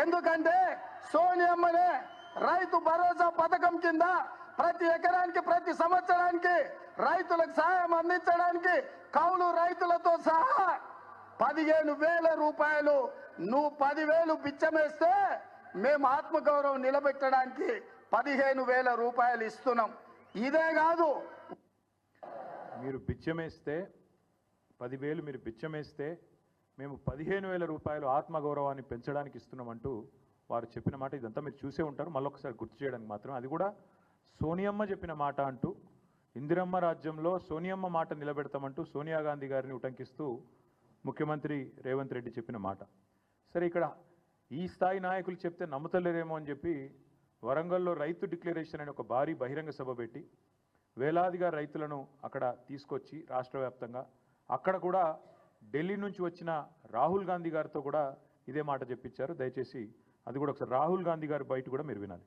ఎందుకంటే సోనియమ్మనే రైతు భరోసా పథకం కింద ప్రతి ఎకరానికి ప్రతి సంవత్సరానికి రైతులకు సహాయం అందించడానికి కౌలు రైతులతో సహా 15,000 రూపాయలు నువ్వు 10,000 బిచ్చమేస్తే మేము ఆత్మగౌరవం నిలబెట్టడానికి 15,000 రూపాయలు ఇస్తున్నాం. ఇదే కాదు, మీరు బిచ్చమేస్తే 10,000 మీరు బిచ్చమేస్తే మేము 15,000 రూపాయలు ఆత్మగౌరవాన్ని పెంచడానికి ఇస్తున్నామంటూ వారు చెప్పిన మాట. ఇదంతా మీరు చూసే ఉంటారు, మళ్ళొకసారి గుర్తు చేయడానికి మాత్రం. అది కూడా సోనియమ్మ చెప్పిన మాట అంటూ, ఇందిరమ్మ రాజ్యంలో సోనియమ్మ మాట నిలబెడతామంటూ సోనియా గాంధీ గారిని ఉటంకిస్తూ ముఖ్యమంత్రి రేవంత్ రెడ్డి చెప్పిన మాట. సరే, ఇక్కడ ఈ స్థాయి నాయకులు చెప్తే నమ్ముతలేరేమో అని చెప్పి వరంగల్లో రైతు డిక్లరేషన్ అని ఒక భారీ బహిరంగ సభ పెట్టి వేలాదిగా రైతులను అక్కడ తీసుకొచ్చి రాష్ట్ర వ్యాప్తంగా అక్కడ కూడా ఢిల్లీ నుంచి వచ్చిన రాహుల్ గాంధీ గారితో కూడా ఇదే మాట చెప్పించారు. దయచేసి అది కూడా ఒకసారి రాహుల్ గాంధీ గారి బయట కూడా మీరు వినాలి.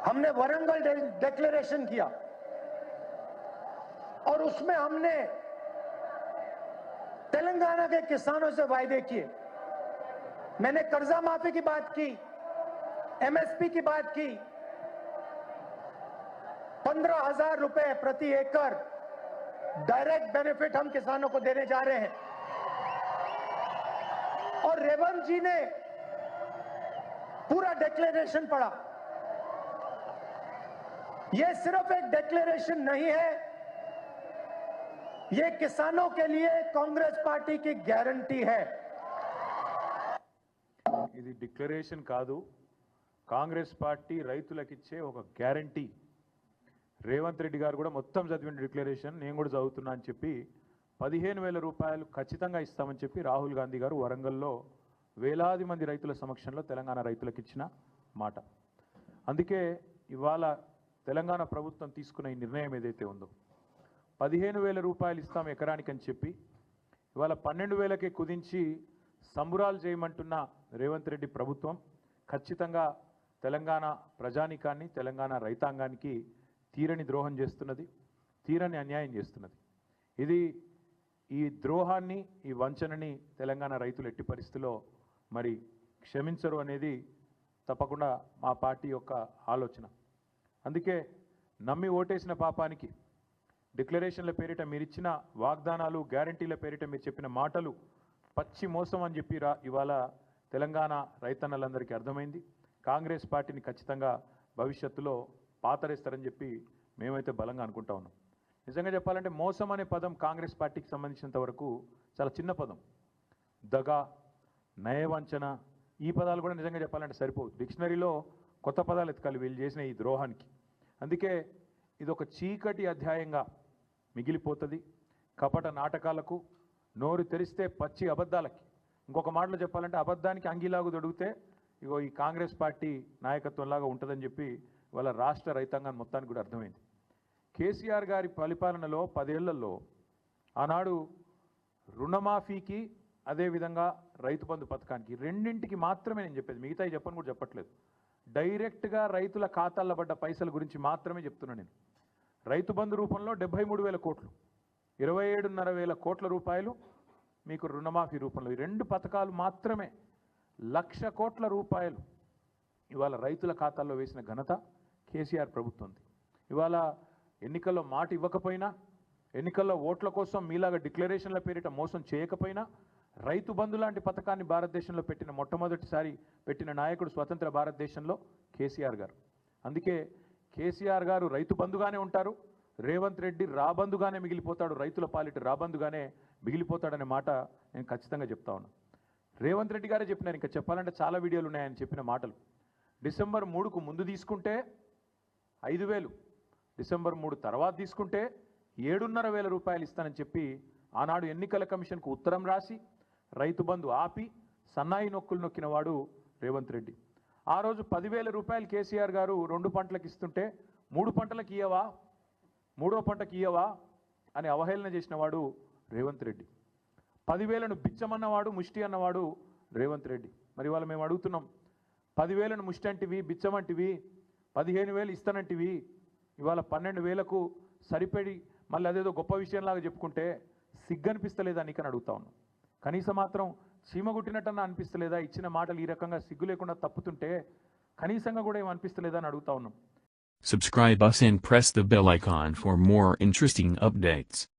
हमने वरंगल डिक्लेरेशन किया और उसमें हमने तेलंगाना के किसानों से वायदे किए. मैंने कर्जा माफी की बात की, एमएसपी की बात की, 15,000 रुपए प्रति एकड़ डायरेक्ट बेनिफिट हम किसानों को देने जा रहे हैं. और रेवंत जी ने पूरा डिक्लेरेशन पढ़ा. ये सिर्फ एक डिक्लेरेशन नहीं है, ये किसानों के लिए कांग्रेस पार्टी की गारंटी है. ఇది డిక్లరేషన్ కాదు, కాంగ్రెస్ పార్టీ రైతులకు ఇచ్చే ఒక గ్యారంటీ. రేవంత్ రెడ్డి గారు కూడా మొత్తం చదివిన డిక్లరేషన్ నేను కూడా చదువుతున్నా అని చెప్పి 15,000 రూపాయలు ఖచ్చితంగా ఇస్తామని చెప్పి రాహుల్ గాంధీ గారు వరంగల్లో వేలాది మంది రైతుల సమక్షంలో తెలంగాణ రైతులకు ఇచ్చిన మాట. అందుకే ఇవాళ తెలంగాణ ప్రభుత్వం తీసుకున్న ఈ నిర్ణయం ఏదైతే ఉందో 15,000 రూపాయలు ఇస్తాం ఎకరానికి అని చెప్పి ఇవాళ 12,000కే కుదించి సంబురాలు చేయమంటున్న రేవంత్ రెడ్డి ప్రభుత్వం ఖచ్చితంగా తెలంగాణ ప్రజానికాన్ని, తెలంగాణ రైతాంగానికి తీరని ద్రోహం చేస్తున్నది, తీరని అన్యాయం చేస్తున్నది. ఇది ఈ ద్రోహాన్ని, ఈ వంచనని తెలంగాణ రైతులు ఎట్టి పరిస్థితిలో మరి క్షమించరు అనేది తప్పకుండా మా పార్టీ యొక్క ఆలోచన. అందుకే నమ్మి ఓటేసిన పాపానికి డిక్లరేషన్ల పేరిట మీరు ఇచ్చిన వాగ్దానాలు, గ్యారంటీల పేరిట మీరు చెప్పిన మాటలు పచ్చి మోసం అని చెప్పి ఇవాళ తెలంగాణ రైతన్నలందరికీ అర్థమైంది. కాంగ్రెస్ పార్టీని ఖచ్చితంగా భవిష్యత్తులో పాతరేస్తారని చెప్పి మేమైతే బలంగా అనుకుంటా ఉన్నాం. నిజంగా చెప్పాలంటే మోసం అనే పదం కాంగ్రెస్ పార్టీకి సంబంధించినంత వరకు చాలా చిన్న పదం. దగా, నయవంచన, ఈ పదాలు కూడా నిజంగా చెప్పాలంటే సరిపోవు. డిక్షనరీలో కొత్త పదాలు ఎతకాలి వీళ్ళు చేసిన ఈ ద్రోహానికి. అందుకే ఇది ఒక చీకటి అధ్యాయంగా మిగిలిపోతుంది. కపట నాటకాలకు, నోరు తెరిస్తే పచ్చి అబద్ధాలకి, ఇంకొక మాటలో చెప్పాలంటే అబద్ధానికి అంగీలాగు దొడిగితే ఇగో ఈ కాంగ్రెస్ పార్టీ నాయకత్వంలాగా ఉంటుందని చెప్పి వాళ్ళ రాష్ట్ర రైతాంగాన్ని మొత్తానికి కూడా అర్థమైంది. కేసీఆర్ గారి పరిపాలనలో 10 ఏళ్లలో ఆనాడు రుణమాఫీకి, అదేవిధంగా రైతు బంధు పథకానికి, రెండింటికి మాత్రమే నేను చెప్పేది, మిగతాయి చెప్పని కూడా చెప్పట్లేదు. డైరెక్ట్గా రైతుల ఖాతాల్లో పడ్డ పైసల గురించి మాత్రమే చెప్తున్నా నేను. రైతు బంధు రూపంలో 73,000 కోట్లు, 27,500 కోట్ల రూపాయలు మీకు రుణమాఫీ రూపంలో. ఈ 2 పథకాలు మాత్రమే 1,00,000 కోట్ల రూపాయలు ఇవాళ రైతుల ఖాతాల్లో వేసిన ఘనత కేసీఆర్ ప్రభుత్వంది. ఇవాళ ఎన్నికల్లో మాట ఇవ్వకపోయినా, ఎన్నికల్లో ఓట్ల కోసం మీలాగా డిక్లరేషన్ల పేరిట మోసం చేయకపోయినా, రైతు బంధు లాంటి పథకాన్ని భారతదేశంలో పెట్టిన మొట్టమొదటిసారి పెట్టిన నాయకుడు స్వతంత్ర భారతదేశంలో కేసీఆర్ గారు. అందుకే కేసీఆర్ గారు రైతు బంధుగానే ఉంటారు, రేవంత్ రెడ్డి రాబందుగానే మిగిలిపోతాడు, రైతుల పాలిట రాబందుగానే మిగిలిపోతాడనే మాట నేను ఖచ్చితంగా చెప్తా ఉన్నాను. రేవంత్ రెడ్డి గారే చెప్పినారు, ఇంకా చెప్పాలంటే చాలా వీడియోలు ఉన్నాయని చెప్పిన మాటలు. డిసెంబర్ 3కు ముందు తీసుకుంటే 5,000, డిసెంబర్ 3 తర్వాత తీసుకుంటే 7,500 రూపాయలు ఇస్తానని చెప్పి ఆనాడు ఎన్నికల కమిషన్కు ఉత్తరం రాసి రైతు బంధు ఆపి సన్నాయి నొక్కులు నొక్కిన వాడు రేవంత్ రెడ్డి. ఆ రోజు 10,000 రూపాయలు కేసీఆర్ గారు 2 పంటలకు ఇస్తుంటే 3 పంటలకు ఇయ్యవా, 3వ పంటకి ఇయ్యవా అని అవహేళన చేసిన వాడు రేవంత్ రెడ్డి. 10,000ను బిచ్చమన్నవాడు, ముష్టి అన్నవాడు రేవంత్ రెడ్డి. మరి ఇవాళ మేము అడుగుతున్నాం, 10,000ను ముష్టి అంటివి, బిచ్చమంటివి, 15,000 ఇస్తానంటివి, ఇవాళ 12,000కు సరిపడి మళ్ళీ అదేదో గొప్ప విషయంలాగా చెప్పుకుంటే సిగ్గనిపిస్తలేదా నీకని అడుగుతా ఉన్నాం. కనీసం మాత్రం చీమ కుట్టినట్టన్నా అనిపిస్తలేదా? ఇచ్చిన మాటలు ఈ రకంగా సిగ్గు లేకుండా తప్పుతుంటే కనీసంగా కూడా ఏం అనిపిస్తలేదా అని అడుగుతా ఉన్నాం. Subscribe us and press the bell icon for more interesting updates.